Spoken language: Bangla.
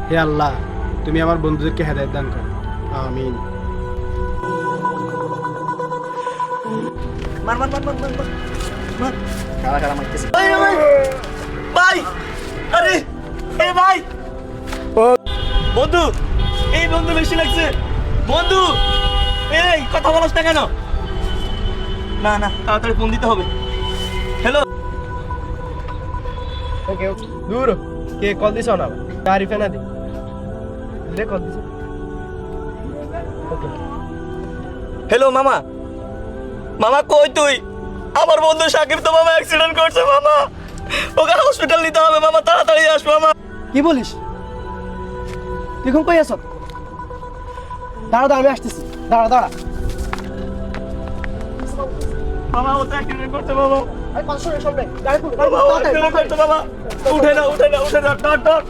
হে আল্লাহ, তুমি আমার বন্ধুদেরকে হেদায়েত দান করো, আমিন। মার মার মার মার মার মার মার কারা কারা মারতেছে ভাই ভাই ভাই আরে এ ভাই বন্ধু এই বন্ধু বেশি লাগছে বন্ধু এই কথা বলছ না কেন না না তাড়াতাড়ি ফোন দিতে হবে হ্যালো ওকে দূর কে কল দিছ না আরিফে না দে কল দিছ। ওকে হ্যালো মামা মামা কই তুই আমার বন্ধু সাকিব তো মামা অ্যাক্সিডেন্ট করছে মামা ওকে হসপিটাল নিতে হবে মামা তাড়াতাড়ি আস মামা কি বলিস? তুই এখন কই আছ? দাঁড়া দাঁড়া, আমি আসতেছি, দাঁড়া দাঁড়া। মামা ও তো অ্যাক্সিডেন্ট করছে মামা আরে 500 এর সামনে গাড়ি মামা ও accident করছে, মামা উঠে না ডট ডট